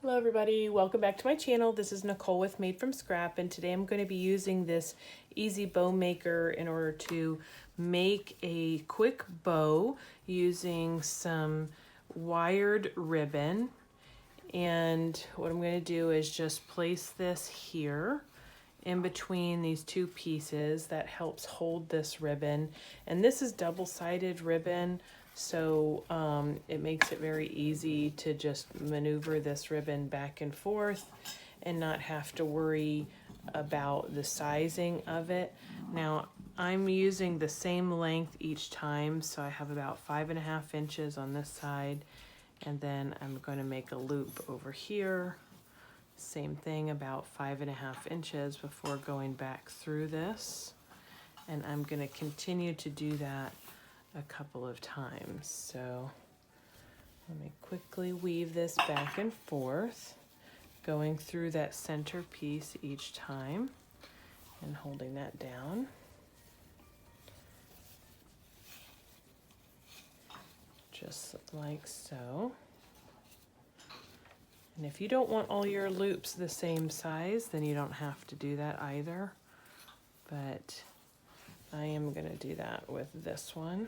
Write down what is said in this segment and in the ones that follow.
Hello everybody, welcome back to my channel. This is Nicole with Made from Scrap, and today I'm going to be using this easy bow maker in order to make a quick bow using some wired ribbon. And what I'm going to do is just place this here in between these two pieces. That helps hold this ribbon, and this is double-sided ribbon, so it makes it very easy to just maneuver this ribbon back and forth and not have to worry about the sizing of it. Now I'm using the same length each time, so I have about 5.5 inches on this side, and then I'm going to make a loop over here. Same thing, about 5.5 inches before going back through this. And I'm going to continue to do that a couple of times. So let me quickly weave this back and forth, going through that center piece each time and holding that down. Just like so. And if you don't want all your loops the same size, then you don't have to do that either. But I am going to do that with this one.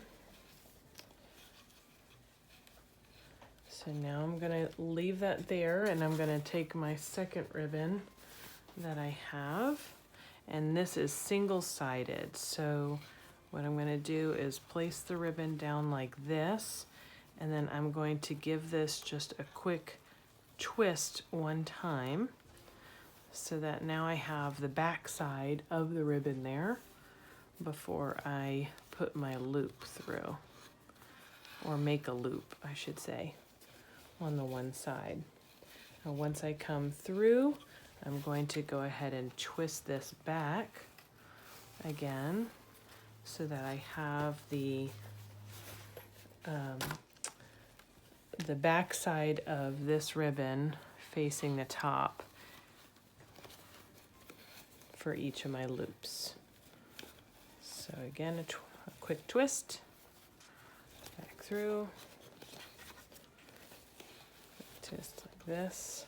So now I'm going to leave that there, and I'm going to take my second ribbon that I have, and this is single-sided. So what I'm going to do is place the ribbon down like this, and then I'm going to give this just a quick twist one time so that now I have the back side of the ribbon there before I put my loop through, or make a loop, I should say, on the one side. Now once I come through, I'm going to go ahead and twist this back again so that I have the back side of this ribbon facing the top for each of my loops. So again, a quick twist, back through, twist like this.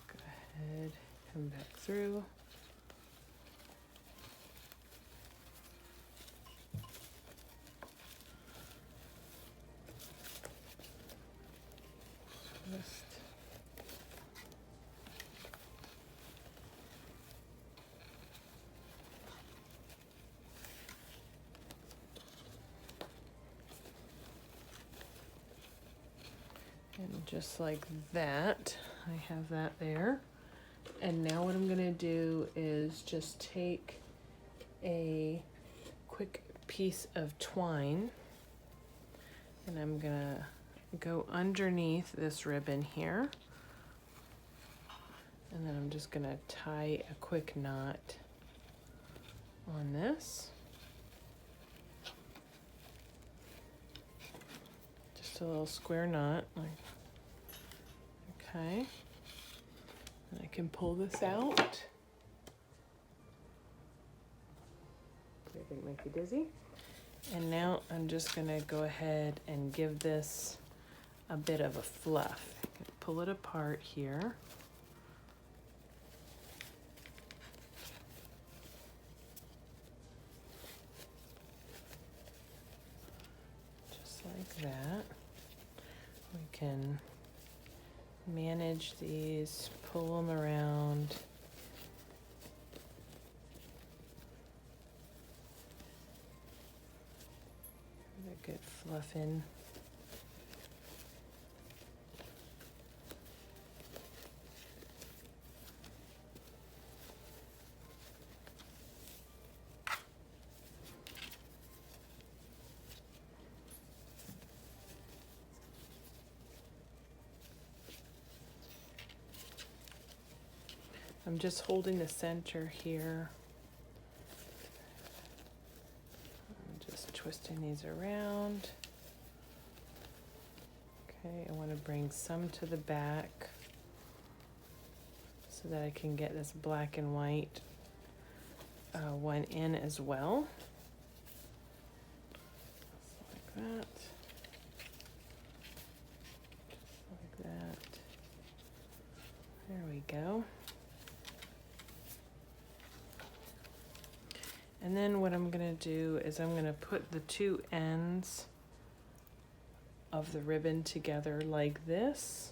Go ahead, come back through. Twist. And just like that, I have that there. And now what I'm gonna do is just take a quick piece of twine, and I'm gonna go underneath this ribbon here. And then I'm just gonna tie a quick knot on this. Just a little square knot, like, okay. And I can pull this out. It didn't make you dizzy. And now I'm just gonna go ahead and give this a bit of a fluff. Pull it apart here. Just like that. We can manage these, pull them around. Give it a good fluff in. I'm just holding the center here. I'm just twisting these around. Okay, I want to bring some to the back so that I can get this black and white one in as well. that. Just like that. There we go. And then what I'm gonna do is I'm gonna put the two ends of the ribbon together like this.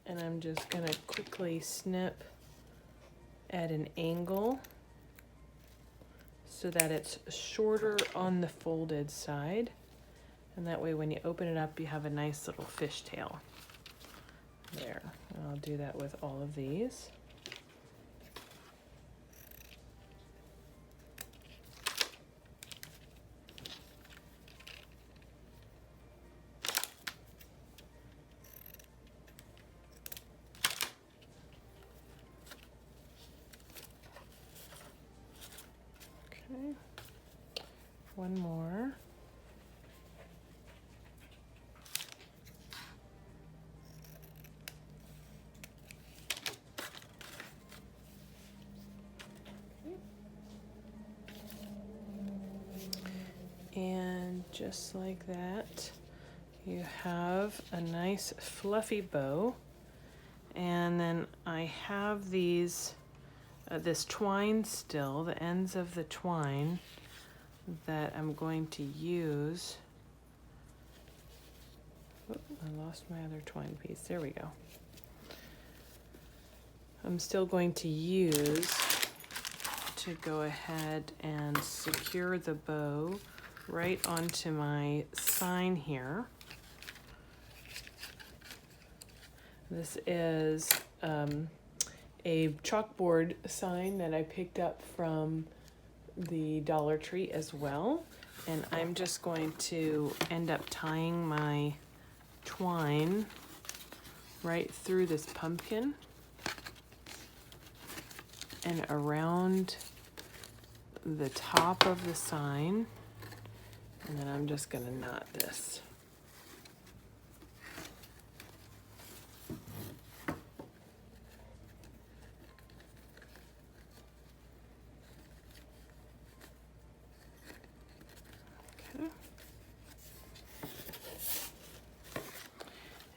And I'm just gonna quickly snip at an angle so that it's shorter on the folded side. And that way when you open it up, you have a nice little fishtail. There, and I'll do that with all of these. Okay, one more. And just like that, you have a nice fluffy bow. And then I have these, this twine still, the ends of the twine that I'm going to use. Oh, I lost my other twine piece. There we go. I'm still going to use to go ahead and secure the bow right onto my sign here. This is a chalkboard sign that I picked up from the Dollar Tree as well. And I'm just going to end up tying my twine right through this pumpkin and around the top of the sign. And then I'm just gonna knot this. Okay.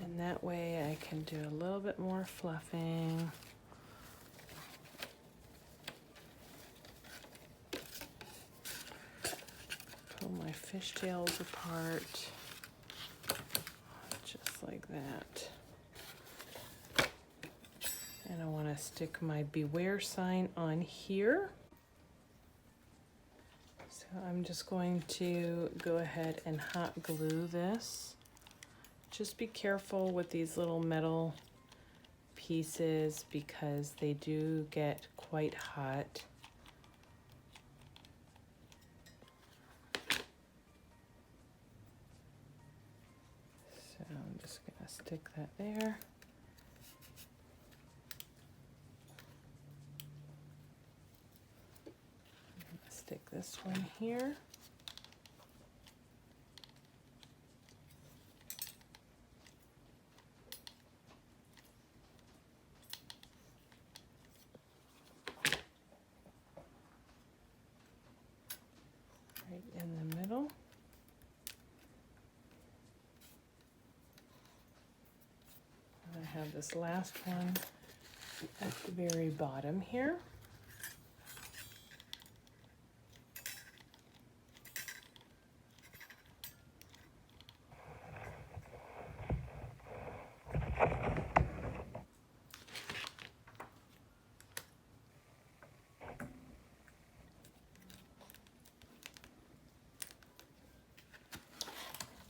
And that way I can do a little bit more fluffing. Pull my fishtails apart, just like that. And I want to stick my beware sign on here. So I'm just going to go ahead and hot glue this. Just be careful with these little metal pieces because they do get quite hot. So I'm just gonna stick that there. I'm gonna stick this one here. Right in the middle. I have this last one at the very bottom here.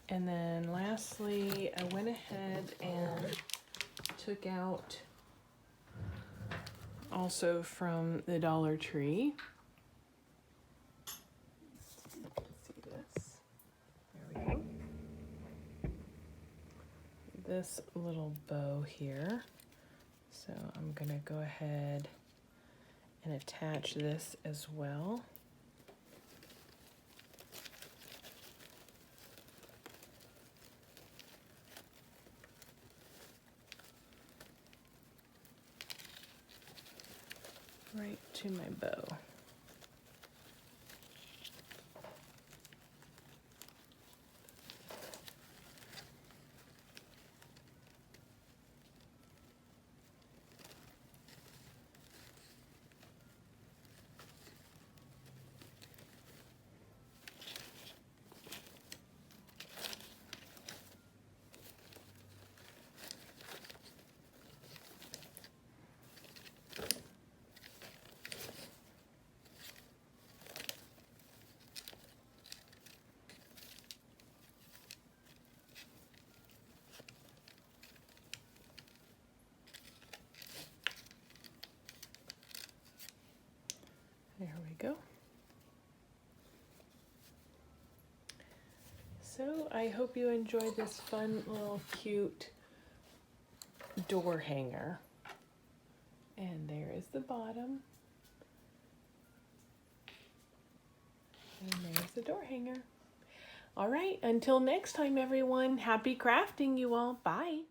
And then lastly, I went ahead and took out also from the Dollar Tree. See this? There we go. This little bow here. So I'm gonna go ahead and attach this as well. Right to my bow. So I hope you enjoy this fun little cute door hanger. And there is the bottom. And there's the door hanger. All right, until next time, everyone, happy crafting, you all. Bye.